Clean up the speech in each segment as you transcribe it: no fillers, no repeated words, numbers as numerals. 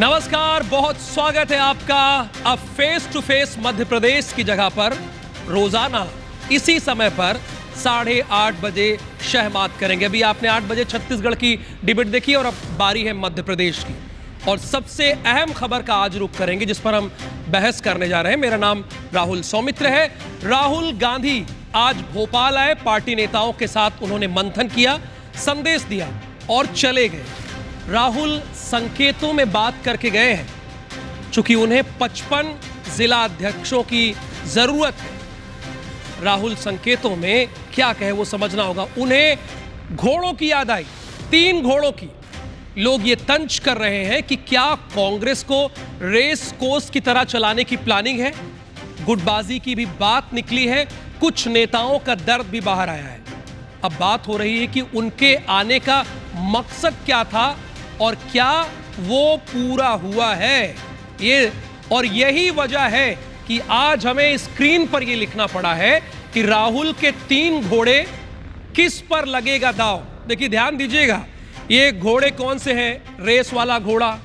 नमस्कार, बहुत स्वागत है आपका। अब face to face Madhya Pradesh की जगह पर रोजाना इसी समय पर 8:30 बजे शहमात करेंगे। अभी आपने 8 बजे छत्तीसगढ़ की डिबेट देखी और अब बारी है मध्य प्रदेश की। और सबसे अहम खबर का आज रुख करेंगे जिस पर हम बहस करने जा रहे हैं। मेरा नाम राहुल सौमित्र है। राहुल गांधी आज भोपाल आए, पार्टी नेताओं के साथ उन्होंने मंथन किया, संदेश दिया और चले गए। राहुल संकेतों में बात करके गए हैं, चूंकि उन्हें 55 जिला अध्यक्षों की जरूरत है। राहुल संकेतों में क्या कहे वो समझना होगा। उन्हें घोड़ों की याद आई, 3 घोड़ों की। लोग ये तंज कर रहे हैं कि क्या कांग्रेस को रेस कोर्स की तरह चलाने की प्लानिंग है। गुटबाजी की भी बात निकली है, कुछ नेताओं का दर्द भी बाहर आया है। अब बात हो रही है कि उनके आने का मकसद क्या था और क्या वो पूरा हुआ है। यही वजह है कि आज हमें स्क्रीन पर यह लिखना पड़ा है कि राहुल के 3 घोड़े किस पर लगेगा दांव। देखिए, ध्यान दीजिएगा, ये घोड़े कौन से हैं? रेस वाला घोड़ा,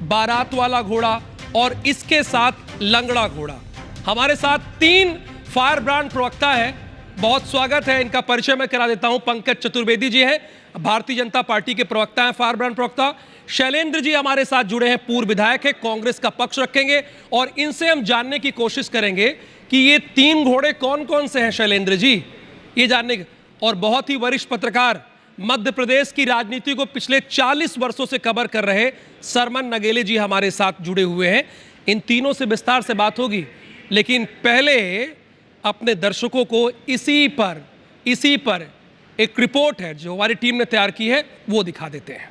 बारात वाला घोड़ा और इसके साथ लंगड़ा घोड़ा। हमारे साथ 3 फायर ब्रांड प्रवक्ता है। बहुत स्वागत है, इनका परिचय मैं करा देता हूं। पंकज चतुर्वेदी जी हैं, भारतीय जनता पार्टी के प्रवक्ता हैं, फायर ब्रांड प्रवक्ता। शैलेंद्र जी हमारे साथ जुड़े हैं, पूर्व विधायक है, कांग्रेस का पक्ष रखेंगे और इनसे हम जानने की कोशिश करेंगे कि ये 3 घोड़े कौन कौन से हैं। शैलेंद्र जी, ये जानने। और बहुत ही वरिष्ठ पत्रकार, मध्य प्रदेश की राजनीति को पिछले 40 वर्षों से कवर कर रहे सरमन नगेले जी हमारे साथ जुड़े हुए हैं। इन तीनों से विस्तार से बात होगी, लेकिन पहले अपने दर्शकों को इसी पर एक रिपोर्ट है जो हमारी टीम ने तैयार की है, वो दिखा देते हैं।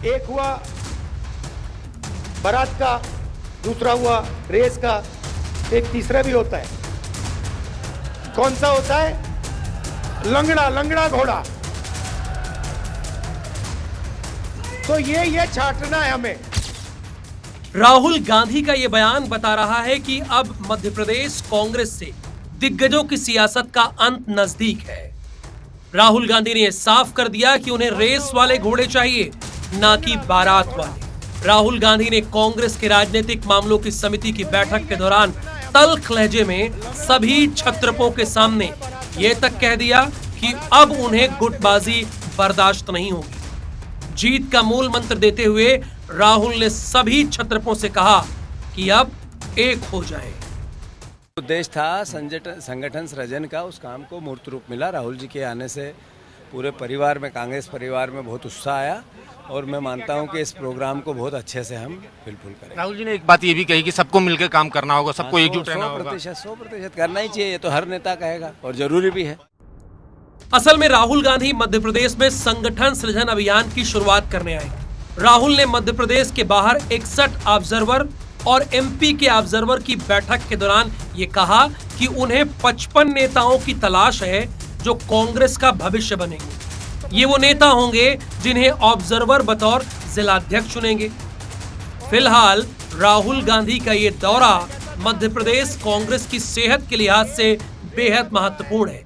एक हुआ बारात का, दूसरा हुआ रेस का, एक तीसरा भी होता है। कौन सा होता है? लंगड़ा घोड़ा। तो ये छांटना है हमें। राहुल गांधी का यह बयान बता रहा है कि अब मध्य प्रदेश कांग्रेस से दिग्गजों की सियासत का अंत नजदीक है। राहुल गांधी ने यह साफ कर दिया कि उन्हें रेस वाले घोड़े चाहिए, ना कि बारात वाले। राहुल गांधी ने कांग्रेस के राजनीतिक मामलों की समिति की बैठक के दौरान तल्ख लहजे में सभी क्षत्रपों के सामने यह तक कह दिया कि अब उन्हें गुटबाजी बर्दाश्त नहीं होगी। जीत का मूल मंत्र देते हुए राहुल ने सभी क्षत्रपों से कहा कि अब एक हो जाए। उद्देश्य था संगठन सृजन का, उस काम को मूर्त रूप मिला। राहुल जी के आने से पूरे परिवार में, कांग्रेस परिवार में बहुत उत्साह आया और मैं मानता हूं कि इस प्रोग्राम को बहुत अच्छे से हम फुलफिल करेंगे। राहुल जी ने एक बात ये भी कही कि सबको मिलकर काम करना होगा, सबको एकजुट रहना होगा। 100% करना ही चाहिए, ये तो हर नेता कहेगा और जरूरी भी है। असल में राहुल गांधी मध्य प्रदेश में संगठन सृजन अभियान की शुरुआत करने आए। राहुल ने मध्य प्रदेश के बाहर 61 ऑब्जर्वर और एमपी के ऑब्जर्वर की बैठक के दौरान ये कहा कि उन्हें 55 नेताओं की तलाश है जो कांग्रेस का भविष्य बनेंगे। ये वो नेता होंगे जिन्हें ऑब्जर्वर बतौर जिलाध्यक्ष चुनेंगे। फिलहाल राहुल गांधी का ये दौरा मध्य प्रदेश कांग्रेस की सेहत के लिहाज से बेहद महत्वपूर्ण है,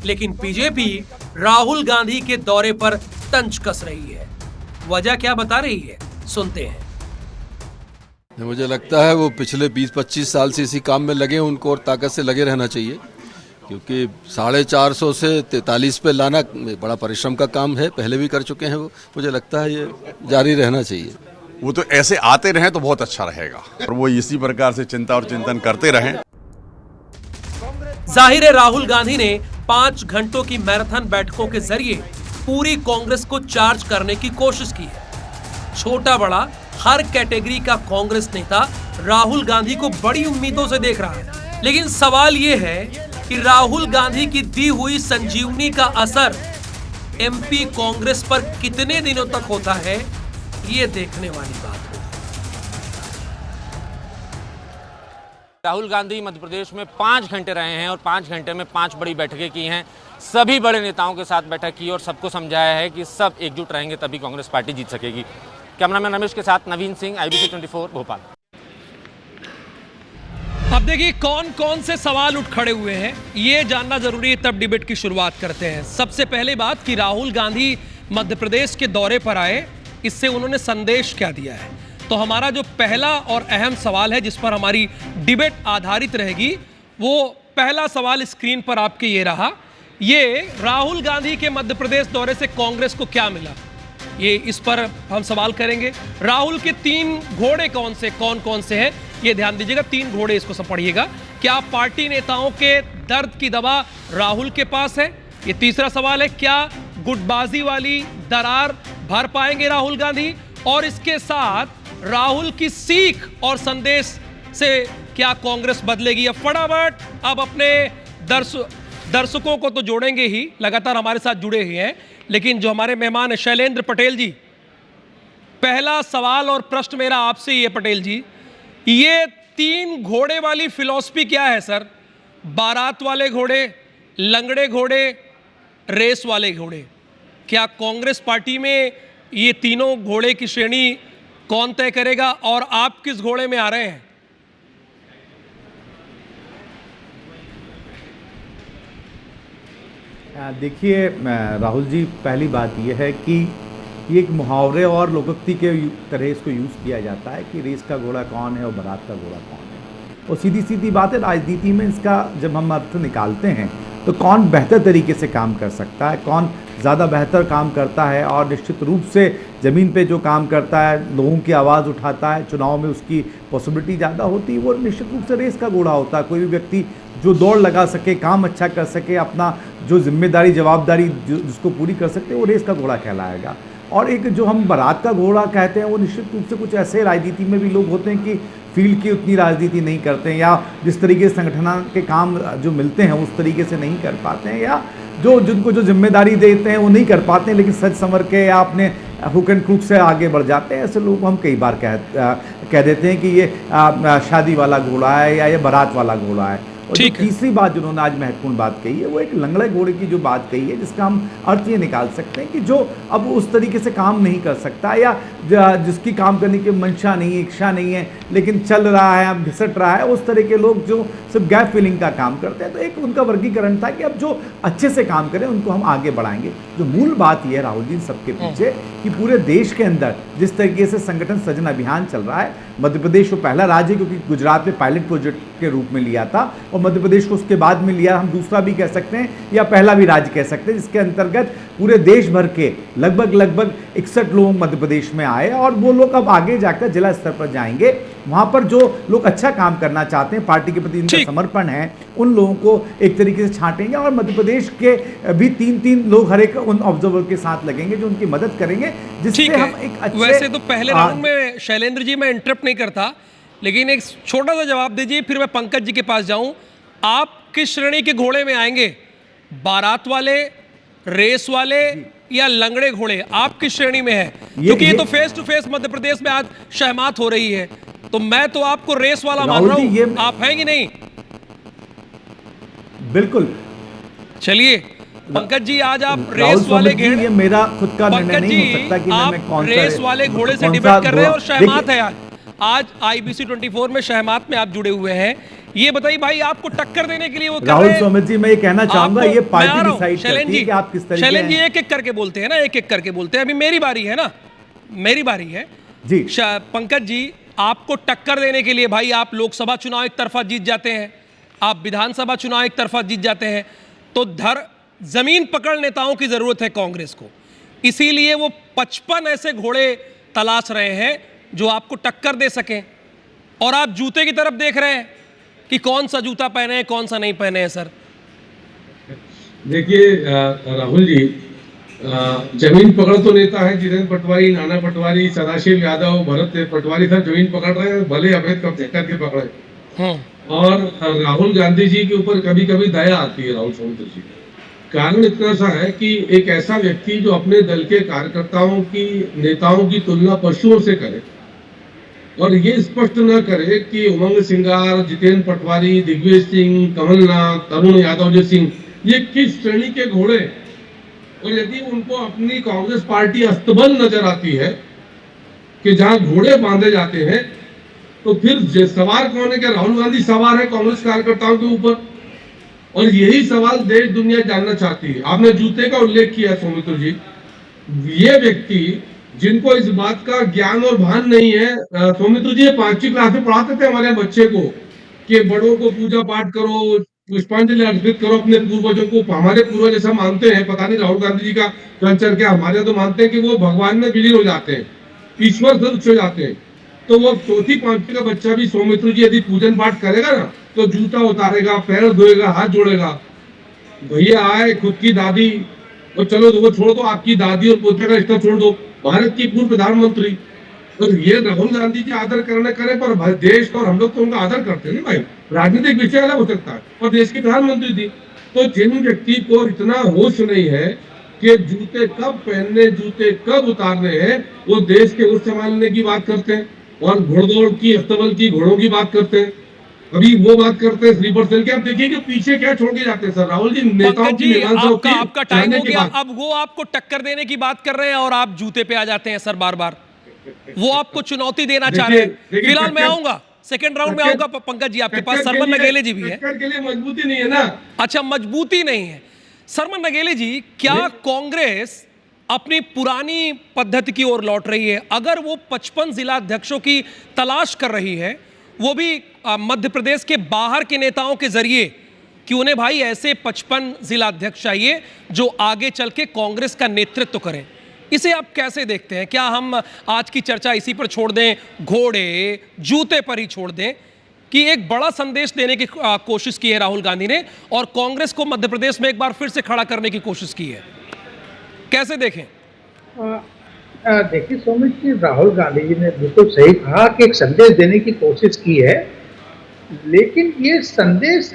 लेकिन बीजेपी राहुल गांधी के दौरे पर तंज कस रही है। वजह क्या बता रही है, सुनते हैं। मुझे लगता है वो पिछले 20-25 साल से इसी काम में लगे, उनको और ताकत से लगे रहना चाहिए, क्योंकि 450 से 43 पे लाना बड़ा परिश्रम का काम है। पहले भी कर चुके हैं वो। मुझे लगता है ये जारी रहना चाहिए। वो तो ऐसे आते रहें तो बहुत अच्छा रहेगा और वो इसी प्रकार से चिंता और चिंतन करते रहें। जाहिर है राहुल गांधी ने 5 घंटों की मैराथन बैठकों के जरिए पूरी कांग्रेस को चार्ज करने की कोशिश की है। छोटा बड़ा हर कैटेगरी का कांग्रेस नेता राहुल गांधी को बड़ी उम्मीदों से देख रहा है। लेकिन सवाल यह है कि राहुल गांधी की दी हुई संजीवनी का असर एमपी कांग्रेस पर कितने दिनों तक होता है, ये देखने वाली बात है। राहुल गांधी मध्य प्रदेश में 5 घंटे रहे हैं और 5 घंटे में 5 बड़ी बैठकें की हैं। सभी बड़े नेताओं के साथ बैठक की और सबको समझाया है कि सब एकजुट रहेंगे तभी कांग्रेस पार्टी जीत सकेगी। कैमरामैन रमेश के साथ नवीन सिंह, IBC 24 भोपाल। अब देखिए कौन कौन से सवाल उठ खड़े हुए हैं, ये जानना जरूरी है, तब डिबेट की शुरुआत करते हैं। सबसे पहले बात कि राहुल गांधी मध्य प्रदेश के दौरे पर आए, इससे उन्होंने संदेश क्या दिया है। तो हमारा जो पहला और अहम सवाल है जिस पर हमारी डिबेट आधारित रहेगी, वो पहला सवाल स्क्रीन पर आपके ये रहा, ये राहुल गांधी के मध्य प्रदेश दौरे से कांग्रेस को क्या मिला, ये इस पर हम सवाल करेंगे। राहुल के 3 घोड़े कौन कौन से हैं, ये ध्यान दीजिएगा, 3 घोड़े, इसको सब पढ़िएगा। क्या पार्टी नेताओं के दर्द की दवा राहुल के पास है, ये तीसरा सवाल है। क्या गुटबाजी वाली दरार भर पाएंगे राहुल गांधी, और इसके साथ राहुल की सीख और संदेश से क्या कांग्रेस बदलेगी। अब फटाफट अब अपने दर्शकों को तो जोड़ेंगे ही, लगातार हमारे साथ जुड़े ही हैं, लेकिन जो हमारे मेहमान है शैलेंद्र पटेल जी, पहला सवाल और प्रश्न मेरा आपसे ही है पटेल जी, ये 3 घोड़े वाली फिलॉसफी क्या है सर? बारात वाले घोड़े, लंगड़े घोड़े, रेस वाले घोड़े, क्या कांग्रेस पार्टी में ये तीनों घोड़े की श्रेणी कौन तय करेगा, और आप किस घोड़े में आ रहे हैं? देखिए राहुल जी, पहली बात यह है कि ये एक मुहावरे और लोकोक्ति के तरह इसको यूज़ किया जाता है कि रेस का घोड़ा कौन है और बारात का घोड़ा कौन है। और सीधी सीधी बात है, राजनीति में इसका जब हम अर्थ निकालते हैं तो कौन बेहतर तरीके से काम कर सकता है, कौन ज़्यादा बेहतर काम करता है, और निश्चित रूप से ज़मीन पे जो काम करता है, लोगों की आवाज़ उठाता है, चुनाव में उसकी पॉसिबिलिटी ज़्यादा होती है, वो निश्चित रूप से रेस का घोड़ा होता है। कोई भी व्यक्ति जो दौड़ लगा सके, काम अच्छा कर सके, अपना जो जिम्मेदारी जवाबदारी जिसको पूरी कर सकते, वो रेस का घोड़ा कहलाएगा। और एक जो हम बारात का घोड़ा कहते हैं, वो निश्चित रूप से कुछ ऐसे राजनीति में भी लोग होते हैं कि फील्ड की उतनी राजनीति नहीं करते हैं, या जिस तरीके से संगठन के काम जो मिलते हैं उस तरीके से नहीं कर पाते हैं, या जिनको जो जिम्मेदारी देते हैं वो नहीं कर पाते हैं, लेकिन सच संवर के या अपने हुक एंड क्रूक से आगे बढ़ जाते हैं। ऐसे लोग हम कई बार कह देते हैं कि ये शादी वाला घोड़ा है या ये बारात वाला घोड़ा है। और जो तीसरी बात जिन्होंने आज महत्वपूर्ण बात कही है, वो एक लंगड़े घोड़े की जो बात कही है, जिसका हम अर्थ ये निकाल सकते हैं कि जो अब उस तरीके से काम नहीं कर सकता, या जिसकी काम करने की मंशा नहीं है, इच्छा नहीं है, लेकिन चल रहा है, अब घिसट रहा है, उस तरह के लोग जो सिर्फ गैप फिलिंग का काम करते हैं। तो एक उनका वर्गीकरण था कि अब जो अच्छे से काम करें उनको हम आगे बढ़ाएंगे। जो मूल बात यह है राहुल जी सबके पीछे, कि पूरे देश के अंदर जिस तरीके से संगठन सृजन अभियान चल रहा है, मध्य प्रदेश वो पहला राज्य है, क्योंकि गुजरात में पायलट प्रोजेक्ट के रूप में लिया था, और मध्य प्रदेश को उसके बाद में लिया, हम दूसरा भी कह सकते हैं या पहला भी राज्य कह सकते हैं, जिसके अंतर्गत पूरे देश भर के लगभग 61 लोग मध्य प्रदेश में आए, और वो लोग अब आगे जाकर जिला स्तर पर जाएंगे। वहां पर जो लोग अच्छा काम करना चाहते हैं, पार्टी के प्रति इनका समर्पण है, उन लोगों को एक तरीके से छांटेंगे, और मध्य प्रदेश के भी 3 लोग हर एक उन ऑब्जर्वर के साथ लगेंगे जो उनकी मदद करेंगे, जिससे हम एक अच्छे। वैसे तो पहले राउंड में शैलेंद्र जी मैं इंटरप्ट नहीं करता, लेकिन एक छोटा सा जवाब दीजिए, फिर मैं पंकज जी के पास जाऊं। आप किस श्रेणी के घोड़े में आएंगे, बारात वाले, रेस वाले, या लंगड़े घोड़े? आप किस श्रेणी में है? क्योंकि ये तो face to face Madhya Pradesh में आज शहमात हो रही है, तो मैं तो आपको रेस वाला मान रहा हूं, आप हैं कि नहीं? बिल्कुल। चलिए पंकज जी, आज आप रेस वाले घोड़े, ये मेरा खुद का निर्णय नहीं हो सकता कि मैं कौन सा रेस वाले घोड़े से डिबेट कर रहे हैं, और शहमात है आज IBC 24 में शहमात में आप जुड़े हुए हैं। ये बताइए भाई, आपको टक्कर देने के लिए वो राहुल सोमित जी, मैं ये कहना चाहूंगा, ये पार्टी डिसाइड करती है कि आप किस तरीके। शैलेंद्र जी एक एक करके बोलते हैं ना, एक एक करके बोलते हैं। अभी मेरी बारी है ना, मेरी बारी है जी। पंकज जी, आपको टक्कर देने के लिए भाई, आप लोकसभा चुनाव एक तरफा जीत जाते हैं, आप विधानसभा चुनाव एक तरफा जीत जाते हैं, तो जमीन पकड़ नेताओं की जरूरत है कांग्रेस को। इसीलिए वो 55 ऐसे घोड़े तलाश रहे हैं जो आपको टक्कर दे सकें, और आप जूते की तरफ देख रहे हैं कि कौन सा जूता पहने हैं, कौन सा नहीं पहने हैं। सर देखिए राहुल जी, जमीन पकड़ तो नेता है जितेंद्र पटवारी, नाना पटवारी, सदाशिव यादव, भरत पटवारी सब जमीन पकड़ रहे हैं, भले अवैध कब्जे करके पकड़े। और राहुल गांधी जी के ऊपर कभी कभी दया आती है राहुल गांधी जी। कारण इतना सा है कि एक ऐसा व्यक्ति जो अपने दल के कार्यकर्ताओं की, नेताओं की तुलना पशुओं से करे, और ये स्पष्ट न करे कि उमंग सिंगार, जितेंद्र पटवारी, दिग्विजय सिंह, कमलनाथ, तरुण यादव सिंह ये किस श्रेणी के घोड़े, और यदि उनको अपनी कांग्रेस पार्टी अस्तबल नजर आती है कि जहां घोड़े बांधे जाते हैं तो फिर सवार कौन है? क्या राहुल गांधी सवार है कांग्रेस कार्यकर्ताओं के ऊपर? और यही सवाल देश दुनिया जानना चाहती है। आपने जूते का उल्लेख किया सौमित्र जी, ये व्यक्ति जिनको इस बात का ज्ञान और भान नहीं है, सौमित्र जी 5वीं क्लास में पढ़ाते थे हमारे बच्चे को कि बड़ों को पूजा पाठ करो, पुष्पांजलि अर्पित करो अपने पूर्वजों को। हमारे पूर्वज ऐसा मानते हैं, पता नहीं राहुल गांधी जी का कल्चर क्या, हमारे तो मानते हैं कि वो भगवान में विलीन हो जाते हैं, ईश्वर से उच्च हो जाते हैं। तो वो 4वीं 5वीं का बच्चा भी सौमित्र जी यदि पूजन पाठ करेगा ना तो जूता उतारेगा, पैर धोएगा, हाथ जोड़ेगा। भैया आए खुद की दादी, और चलो वो छोड़ दो, आपकी दादी और पोते का रिश्ता छोड़ दो, भारत की पूर्व प्रधानमंत्री, और ये राहुल गांधी जी आदर करने करे, पर देश और हम लोग तो उनका आदर करते हैं ना भाई। राजनीतिक विषय अलग हो सकता है, और देश की प्रधानमंत्री थी। तो जिन व्यक्ति को इतना होश नहीं है कि जूते कब पहनने, जूते कब उतारने हैं, वो देश के उस संभालने की बात करते हैं और घोड़दौड़ की, अस्तबल की, घोड़ों की बात करते हैं। अभी वो बात करते हैं स्लीपर सेल की। आप देखिए कि पीछे क्या छोड़ के जाते हैं सर राहुल जी, नेताओं की आपका टाइम हो गया। अब वो आपको टक्कर देने की बात कर रहे हैं और आप जूते पे आ जाते हैं सर बार बार। वो आपको चुनौती देना चाह रहे हैं। फिलहाल मैं आऊंगा, सेकंड राउंड में आऊंगा पंकज जी आपके पास। सरमन नगेले जी भी है। टक्कर के लिए मजबूती नहीं है ना? अच्छा, मजबूती नहीं है। सरमन नगेले जी, क्या कांग्रेस अपनी पुरानी पद्धति की ओर लौट रही है? अगर वो 55 जिला अध्यक्षों की तलाश कर रही है, वो भी मध्य प्रदेश के बाहर के नेताओं के जरिए, कि उन्हें भाई ऐसे 55 जिला अध्यक्ष चाहिए जो आगे चल के कांग्रेस का नेतृत्व करें, इसे आप कैसे देखते हैं? क्या हम आज की चर्चा इसी पर छोड़ दें, घोड़े जूते पर ही छोड़ दें, कि एक बड़ा संदेश देने की कोशिश की है राहुल गांधी ने और कांग्रेस को मध्य प्रदेश में एक बार फिर से खड़ा करने की कोशिश की है? कैसे देखें? देखिए सौमित्र जी, राहुल गांधी जी ने बिल्कुल सही कहा कि एक संदेश देने की कोशिश की है, लेकिन ये संदेश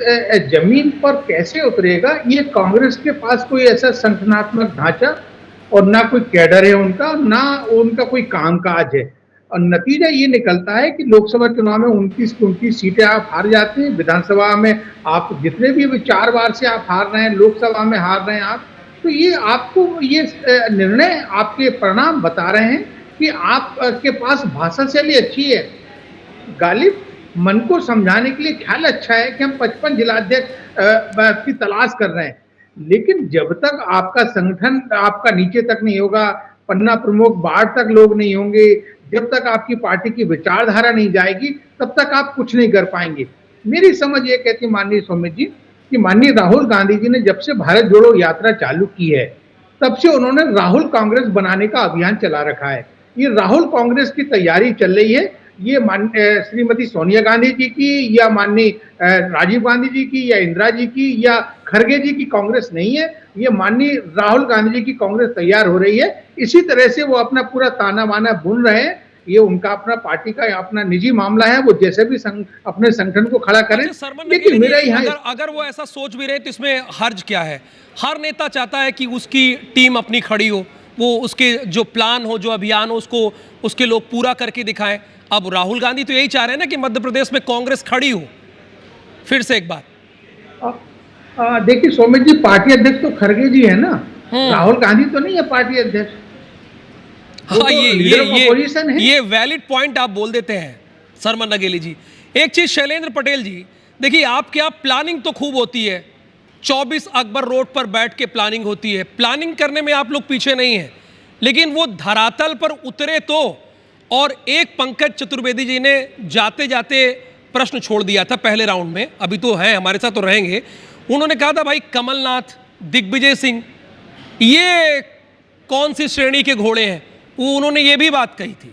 जमीन पर कैसे उतरेगा? ये कांग्रेस के पास कोई ऐसा संगठनात्मक ढांचा और ना कोई कैडर है उनका, ना उनका कोई कामकाज है, और नतीजा ये निकलता है कि लोकसभा चुनाव में 29 सीटें आप हार जाते हैं, विधानसभा में आप जितने भी 4 बार से आप हार रहे हैं, लोकसभा में हार रहे हैं आप। तो ये आपको ये निर्णय, आपके परिणाम बता रहे हैं कि आपके पास भाषा शैली अच्छी है, गालिब मन को समझाने के लिए ख्याल अच्छा है कि हम 55 जिलाध्यक्ष की तलाश कर रहे हैं, लेकिन जब तक आपका संगठन आपका नीचे तक नहीं होगा, पन्ना प्रमुख बाढ़ तक लोग नहीं होंगे, जब तक आपकी पार्टी की विचारधारा नहीं जाएगी, तब तक आप कुछ नहीं कर पाएंगे। मेरी समझ ये कहती है माननीय सौमित्र जी कि माननीय राहुल गांधी जी ने जब से भारत जोड़ो यात्रा चालू की है, तब से उन्होंने राहुल कांग्रेस बनाने का अभियान चला रखा है। ये राहुल कांग्रेस की तैयारी चल रही है। ये श्रीमती सोनिया गांधी जी की या माननीय राजीव गांधी जी की या इंदिरा जी की या खड़गे जी की कांग्रेस नहीं है, ये माननीय राहुल गांधी जी की कांग्रेस तैयार हो रही है। इसी तरह से वो अपना पूरा ताना बाना बुन रहे हैं। ये उनका अपना पार्टी का अपना निजी मामला है, वो जैसे भी अपने संगठन को खड़ा करें। लेकिन मेरा यहाँ अगर वो ऐसा सोच भी रहे तो इसमें हर्ज क्या है? हर नेता चाहता है कि उसकी टीम अपनी खड़ी हो, वो उसके जो प्लान हो, जो अभियान हो, उसको उसके लोग पूरा करके दिखाएं। अब राहुल गांधी तो यही चाह रहे हैं ना कि मध्य प्रदेश में कांग्रेस खड़ी हो फिर से एक बार। देखिए सौमित्र जी, पार्टी अध्यक्ष तो खड़गे जी है ना, राहुल गांधी तो नहीं है पार्टी अध्यक्ष। हाँ, ये वैलिड पॉइंट आप बोल देते हैं सरमन नगेली जी। एक चीज शैलेंद्र पटेल जी, देखिए आपके यहाँ प्लानिंग तो खूब होती है, 24 अकबर रोड पर बैठ के प्लानिंग होती है, प्लानिंग करने में आप लोग पीछे नहीं हैं, लेकिन वो धरातल पर उतरे तो। और एक पंकज चतुर्वेदी जी ने जाते जाते प्रश्न छोड़ दिया था पहले राउंड में, अभी तो है हमारे साथ तो रहेंगे। उन्होंने कहा था भाई कमलनाथ, दिग्विजय सिंह, ये कौन सी श्रेणी के घोड़े हैं? वो उन्होंने ये भी बात कही थी।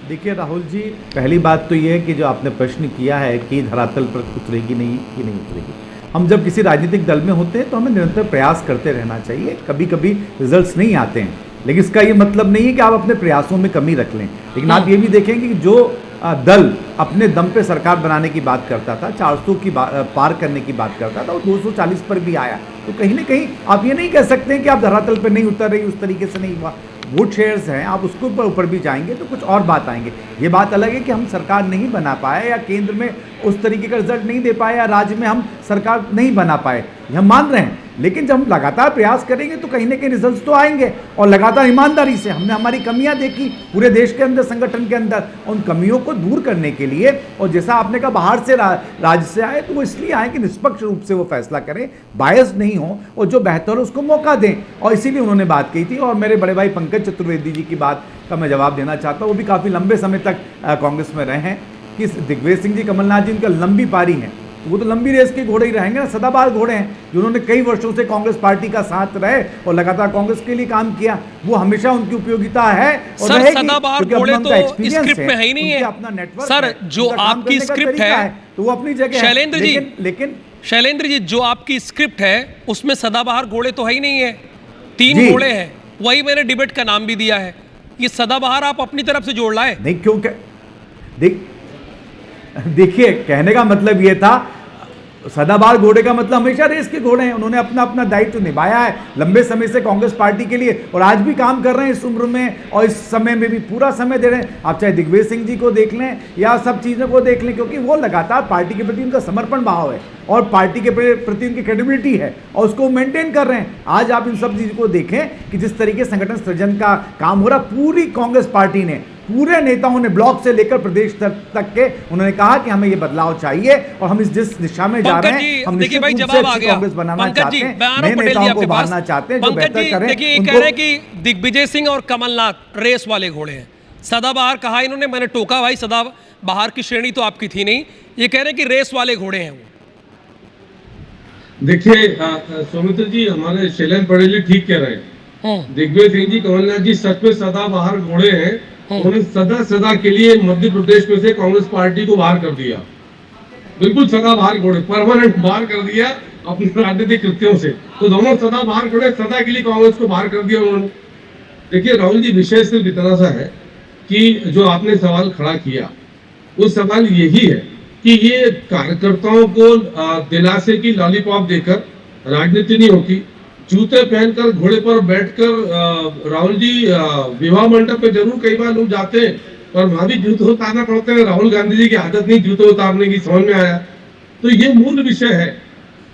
देखिए राहुल जी, पहली बात तो ये है कि जो आपने प्रश्न किया है कि धरातल पर उतरेगी नहीं कि नहीं उतरेगी, हम जब किसी राजनीतिक दल में होते हैं तो हमें निरंतर प्रयास करते रहना चाहिए। कभी कभी रिजल्ट्स नहीं आते हैं, लेकिन इसका ये मतलब नहीं है कि आप अपने प्रयासों में कमी रख लें। लेकिन आप ये भी देखेंगे कि जो दल अपने दम पे सरकार बनाने की बात करता था, 400 की पार करने की बात करता था, वो 240 पर भी आया। तो कहीं ना कहीं आप ये नहीं कह सकते कि आप धरातल पर नहीं उतर रही, उस तरीके से नहीं हुआ। वोट शेयर्स हैं, आप उसके ऊपर भी जाएंगे तो कुछ और बात आएंगे। ये बात अलग है कि हम सरकार नहीं बना पाए या केंद्र में उस तरीके का रिजल्ट नहीं दे पाए या राज्य में हम सरकार नहीं बना पाए, हम मान रहे हैं। लेकिन जब हम लगातार प्रयास करेंगे तो कहीं ना कहीं रिजल्ट तो आएंगे, और लगातार ईमानदारी से हमने हमारी कमियां देखी पूरे देश के अंदर, संगठन के अंदर, उन कमियों को दूर करने के लिए, और जैसा आपने कहा बाहर से राज्य से आए तो वो इसलिए आए कि निष्पक्ष रूप से वो फैसला करें, बायस नहीं हो, और जो बेहतर हो उसको मौका दें, और इसीलिए उन्होंने बात कही थी। और मेरे बड़े भाई पंकज चतुर्वेदी जी की बात का मैं जवाब देना चाहता हूँ। वो भी काफ़ी लंबे समय तक कांग्रेस में रहे हैं कि दिग्विजय सिंह जी, कमलनाथ जी, उनका लंबी पारी है, वो तो लंबी रेस के घोड़े ही रहेंगे ना, सदाबहार घोड़े हैं, जिन्होंने कई वर्षों से कांग्रेस पार्टी का साथ रहे और लगातार कांग्रेस के लिए काम किया, वो हमेशा उनकी उपयोगिता है। और सर सदाबहार घोड़े तो स्क्रिप्ट में है ही नहीं है अपना नेटवर्क। सर जो आपकी स्क्रिप्ट है तो वो अपनी जगह, शैलेंद्र जी, लेकिन शैलेंद्र जी जो आपकी स्क्रिप्ट है उसमें सदाबहार घोड़े तो है ही नहीं है, 3 घोड़े हैं, वही मैंने डिबेट का नाम भी दिया है। ये सदाबहार आप अपनी तरफ से जोड़ लाए नहीं, क्यों? देखिए, कहने का मतलब ये था, सदाबहार घोड़े का मतलब हमेशा रेस के घोड़े हैं। उन्होंने अपना अपना दायित्व निभाया है लंबे समय से कांग्रेस पार्टी के लिए, और आज भी काम कर रहे हैं इस उम्र में, और इस समय में भी पूरा समय दे रहे हैं। आप चाहे दिग्विजय सिंह जी को देख लें या सब चीज़ों को देख लें, क्योंकि वो लगातार पार्टी के प्रति उनका समर्पण भाव है और पार्टी के प्रति उनकी क्रेडिबिलिटी है, और उसको मेंटेन कर रहे हैं। आज आप इन सब चीज़ों को देखें कि जिस तरीके से संगठन सृजन का काम हो रहा, पूरी कांग्रेस पार्टी ने, पूरे नेताओं ने ब्लॉक से लेकर प्रदेश तक के, उन्होंने कहा कि हमें ये बदलाव चाहिए, और हम जिस दिशा में जा रहे हैं, हम देखिए भाई जवाब आ गया, कांग्रेस बनाना चाहते हैं, नए नेताओं को उभारना चाहते हैं, जो बेहतर करें। देखिए कह रहे हैं कि दिग्विजय सिंह और कमलनाथ रेस वाले घोड़े हैं। सदाबहार कहा इन्होंने, मैंने टोका भाई, सदाबहार की श्रेणी तो आपकी थी नहीं, ये कह रहे हैं कि रेस वाले घोड़े हैं वो। देखिए सौमित्र जी, हमारे शैलेंद्र पटेल जी ठीक कह रहे हैं। दिग्विजय सिंह जी, कमलनाथ जी सच में सदाबहार घोड़े हैं। उन्होंने सदा के लिए मध्य प्रदेश में से कांग्रेस पार्टी को बाहर कर दिया, बिल्कुल सदाबहार घोड़े, परमानेंट बाहर कर दिया अपने राजनीतिक कृत्यों से। तो दोनों सदाबहार घोड़े, सदा के लिए कांग्रेस को बाहर कर दिया उन्होंने। देखिए राहुल जी, विषय सिर्फ इतना सा है कि जो आपने सवाल खड़ा किया, वो सवाल यही है कि ये कार्यकर्ताओं को दिलासे की लॉलीपॉप देकर राजनीति नहीं होती। जूते पहनकर घोड़े पर बैठकर राहुल जी विवाह मंडप पे जरूर कई बार लोग जाते हैं, पर वहां भी जूते उतारना पड़ते हैं। राहुल गांधी जी की आदत नहीं जूते उतारने की, समझ में आया। तो ये मूल विषय है।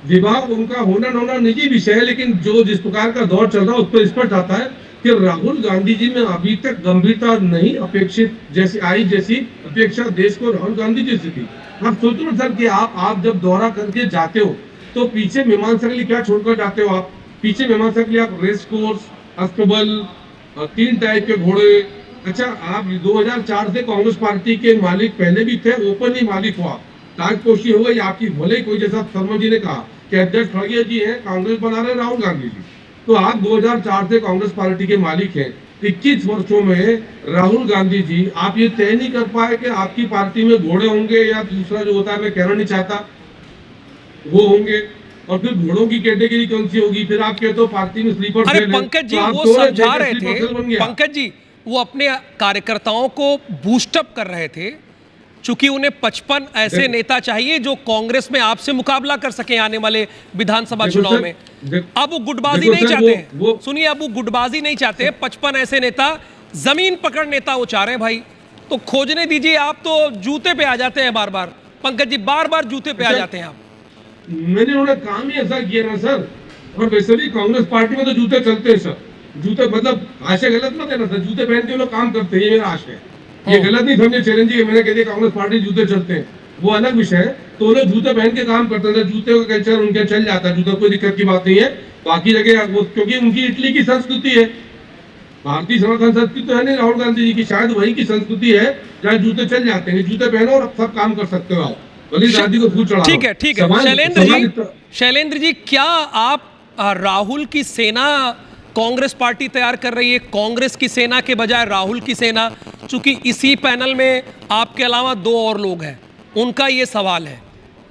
विवाह उनका होना न होना निजी विषय है, लेकिन जो जिस प्रकार का दौर चल रहा है उस पर स्पष्ट आता है कि राहुल गांधी जी में अभी तक गंभीरता नहीं अपेक्षित जैसी आई, जैसी अपेक्षा देश को राहुल गांधी जी से थी। आप सोचो ना सर कि आप जब दौरा करके जाते हो तो पीछे मीमांसा के लिए क्या छोड़कर जाते हो? आप पीछे मीमांसा के लिए आप रेस कोर्स, अस्तबल, 3 टाइप के घोड़े। अच्छा, आप 2004 से कांग्रेस पार्टी के मालिक पहले भी थे, ओपन ही मालिक हो आप, ताजपोशी हो गई आपकी। भले कोई, जैसा शर्मा जी ने कहा कि अध्यक्ष खड़गे जी हैं, कांग्रेस बना रहे राहुल गांधी जी, तो आप 2004 से कांग्रेस पार्टी के मालिक हैं। 21 वर्षों में राहुल गांधी जी, आप ये तय नहीं कर पाए कि आपकी पार्टी में घोड़े होंगे या दूसरा जो होता है, मैं कहना नहीं चाहता, वो होंगे। और फिर घोड़ों की कैटेगरी कौन सी होगी? फिर आप कहते हो पार्टी में स्लीपर। अरे पंकज जी, वो समझा रहे थे, पंकज जी वो अपने कार्यकर्ताओं को बूस्टअप कर रहे थे, चूंकि उन्हें 55 ऐसे नेता चाहिए जो कांग्रेस में आपसे मुकाबला कर सके आने वाले विधानसभा चुनाव में। अब वो गुटबाजी नहीं चाहते, सुनिए, अब वो गुटबाजी नहीं चाहते। 55 ऐसे नेता, जमीन पकड़ नेता वो चाह रहे हैं भाई, तो खोजने दीजिए। आप तो जूते पे आ जाते हैं बार बार, पंकज जी बार बार जूते पे आ जाते हैं आप। मैंने उन्होंने काम ही ऐसा किया ना सर, और वैसे भी कांग्रेस पार्टी में तो जूते चलते हैं सर। जूते मतलब आशय गलत मत है ना सर, जूते पहन के लोग काम करते हैं, ये मेरा आशय है। ये गलत नहीं समझे चैलेंज जी, मैंने कह दिया कांग्रेस पार्टी जूते चलते हैं, वो अलग विषय है। तो लोग जूते पहन के काम करते हैं, जूते का कल्चर उनके चल जाता है, जूता कोई दिक्कत की बात नहीं है। बाकी जगह वो, क्योंकि उनकी इटली की संस्कृति है, भारतीय सनातन संस्कृति तो है नहीं राहुल गांधी जी की, शायद वही की संस्कृति है जहाँ जूते चल जाते हैं। जूते पहनो और सब काम कर सकते हो आप, ठीक है, ठीक है। शैलेंद्र जी, क्या आप राहुल की सेना कांग्रेस पार्टी तैयार कर रही है, कांग्रेस की सेना के बजाय राहुल की सेना? चूंकि इसी पैनल में आपके अलावा 2 और लोग हैं, उनका ये सवाल है,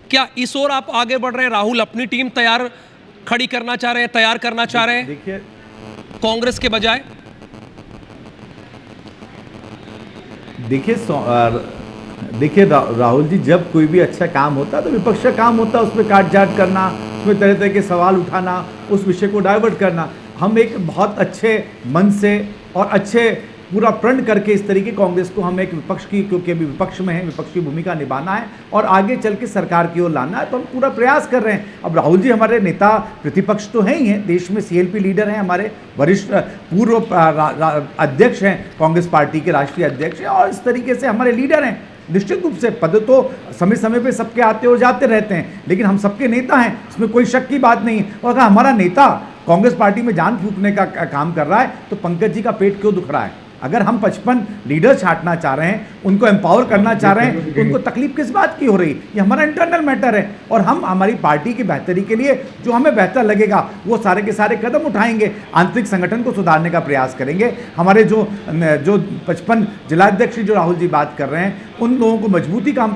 क्या इस ओर आप आगे बढ़ रहे हैं? राहुल अपनी टीम तैयार खड़ी करना चाह रहे हैं, तैयार करना चाह रहे हैं कांग्रेस के बजाय? देखिए राहुल जी, जब कोई भी अच्छा काम होता है तो विपक्ष का काम होता है उसमें काट-छांट करना, उसमें तरह तरह के सवाल उठाना, उस विषय को डाइवर्ट करना। हम एक बहुत अच्छे मन से और अच्छे पूरा प्रण करके इस तरीके कांग्रेस को हम एक विपक्ष की, क्योंकि अभी विपक्ष में है, विपक्ष की भूमिका निभाना है और आगे चल के सरकार की ओर लाना है, तो हम पूरा प्रयास कर रहे हैं। अब राहुल जी हमारे नेता प्रतिपक्ष तो हैं ही हैं, देश में सीएलपी लीडर हैं, हमारे वरिष्ठ पूर्व अध्यक्ष हैं, कांग्रेस पार्टी के राष्ट्रीय अध्यक्ष हैं और इस तरीके से हमारे लीडर हैं। निश्चित रूप से पद तो समय समय पे सबके आते और जाते रहते हैं, लेकिन हम सबके नेता हैं, इसमें कोई शक की बात नहीं है। और अगर हमारा नेता कांग्रेस पार्टी में जान फूंकने का काम कर रहा है तो पंकज जी का पेट क्यों दुख रहा है? अगर हम 55 लीडर छांटना चाह रहे हैं, उनको एम्पावर करना चाह रहे हैं, तो उनको तकलीफ किस बात की हो रही है? ये हमारा इंटरनल मैटर है और हम हमारी पार्टी की बेहतरी के लिए जो हमें बेहतर लगेगा वो सारे के सारे कदम उठाएंगे। आंतरिक संगठन को सुधारने का प्रयास करेंगे। हमारे जो 55 जिलाध्यक्ष जो राहुल जी बात कर रहे हैं, उन लोगों को मजबूती काम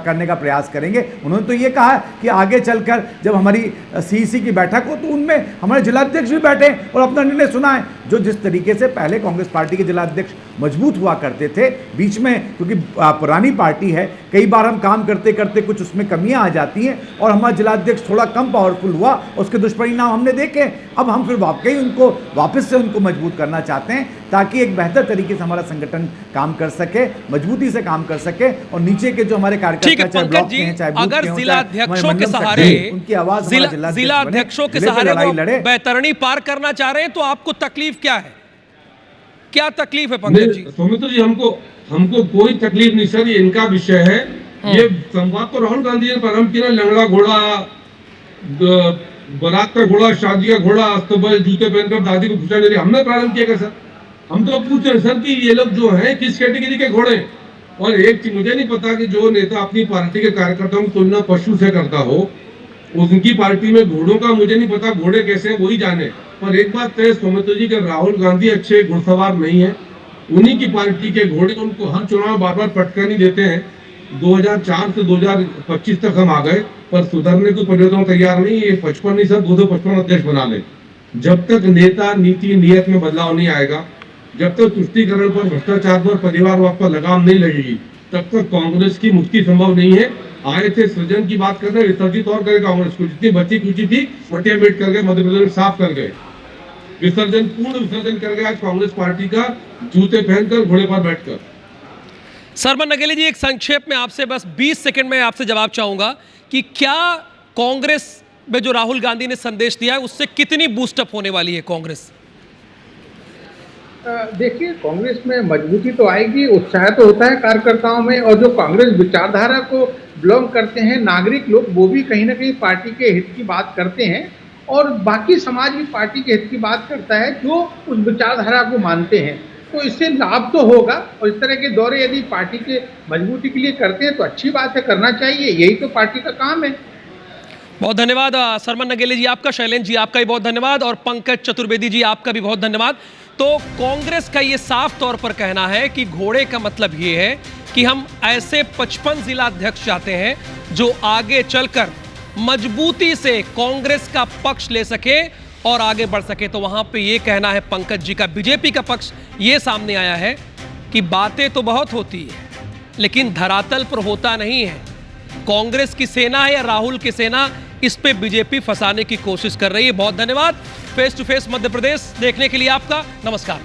करने का प्रयास करेंगे। उन्होंने तो ये कहा कि आगे चलकर जब हमारी सीईसी की बैठक हो तो उनमें हमारे जिलाध्यक्ष भी बैठे और अपना निर्णय सुनाएं। जो जिस तरीके से पहले कांग्रेस पार्टी के जिलाध्यक्ष मजबूत हुआ करते थे, बीच में क्योंकि पुरानी पार्टी है, कई बार हम काम करते करते कुछ उसमें कमियां आ जाती हैं और हमारा जिलाध्यक्ष थोड़ा कम पावरफुल हुआ, उसके दुष्परिणाम हमने देखे। अब हम फिर वाकई उनको वापस से उनको मजबूत करना चाहते हैं ताकि एक बेहतर तरीके से हमारा संगठन काम कर सके, मजबूती से काम कर सके और नीचे के जो हमारे कार्यकर्ता चाहे ब्लॉक के हैं, चाहे बूथ के अगर हों, जिलाध्यक्षों के सहारे उनकी आवाज जिलाध्यक्षों के सहारे वो बैतरणी पार करना चाह रहे हैं तो आपको तकलीफ क्या है? क्या तकलीफ है पंकज जी? सौमित्र जी, हमको कोई तकलीफ नहीं सर, ये इनका विषय है। ये संवाद तो राहुल गांधी ने प्रारंभ किया, लंगड़ा घोड़ा, बारात का घोड़ा, शादी का घोड़ा, अस्तबल जूते पहनकर दादी को पूछा मेरी, हमने प्रारंभ किया सर। हम तो पूछ रहे सर कि ये लोग जो हैं किस कैटेगरी के घोड़े। और एक चीज मुझे नहीं पता कि जो नेता अपनी पार्टी के कार्यकर्ताओं की तुलना पशु से करता हो, उनकी पार्टी में घोड़ों का मुझे नहीं पता, घोड़े कैसे हैं वही जाने। पर एक बात तय सौमित्र जी कि राहुल गांधी अच्छे घुड़सवार नहीं है, उन्हीं की पार्टी के घोड़े उनको हर चुनाव में बार बार पटकनी देते हैं। 2004 से 2025 तक हम आ गए पर सुधरने को परिवर्तन तैयार नहीं। ये 55 नहीं सर 255 अध्यक्ष बना ले। जब तक नेता नीति नियत में बदलाव नहीं आएगा, जब तक तुष्टीकरण पर, भ्रष्टाचार पर, परिवारवाद पर लगाम नहीं लगेगी, तब तक कांग्रेस की मुक्ति संभव नहीं है। आए थे सृजन की बात करने, विसर्जित और करे कांग्रेस को, जितनी बची कुची थी मटिया मेट कर गए, मध्य प्रदेश में साफ कर गए, विसर्जन पूर्ण विसर्जन कर गए आज कांग्रेस पार्टी का, जूते पहनकर घोड़े पर बैठकर। सरमन नगेली जी, एक संक्षेप में आपसे बस 20 सेकंड में आपसे जवाब चाहूंगा कि क्या कांग्रेस में जो राहुल गांधी ने संदेश दिया है उससे कितनी बूस्टअप होने वाली है कांग्रेस? देखिए, कांग्रेस में मजबूती तो आएगी, उत्साह तो होता है कार्यकर्ताओं में, और जो कांग्रेस विचारधारा को बिलोंग करते हैं नागरिक लोग, वो भी कहीं ना कहीं पार्टी के हित की बात करते हैं और बाकी समाज भी पार्टी के हित की बात करता है जो उस विचारधारा को मानते हैं। तो इससे लाभ तो होगा और इस तरह के दौरे यदि पार्टी के मजबूती के लिए करते हैं तो अच्छी बात है, करना चाहिए, यही तो पार्टी का काम है। बहुत धन्यवाद सरमन नगेली जी आपका, शैलेंद्र जी आपका भी बहुत धन्यवाद और पंकज चतुर्वेदी जी आपका भी बहुत धन्यवाद। तो कांग्रेस का ये साफ तौर पर कहना है कि घोड़े का मतलब ये है कि हम ऐसे 55 जिलाध्यक्ष चाहते हैं जो आगे चलकर मजबूती से कांग्रेस का पक्ष ले सके और आगे बढ़ सके। तो वहां पे ये कहना है पंकज जी का। बीजेपी का पक्ष ये सामने आया है कि बातें तो बहुत होती है लेकिन धरातल पर होता नहीं है। कांग्रेस की सेना है या राहुल की सेना, इस पे बीजेपी फंसाने की कोशिश कर रही है। बहुत धन्यवाद face to face Madhya Pradesh देखने के लिए आपका। नमस्कार।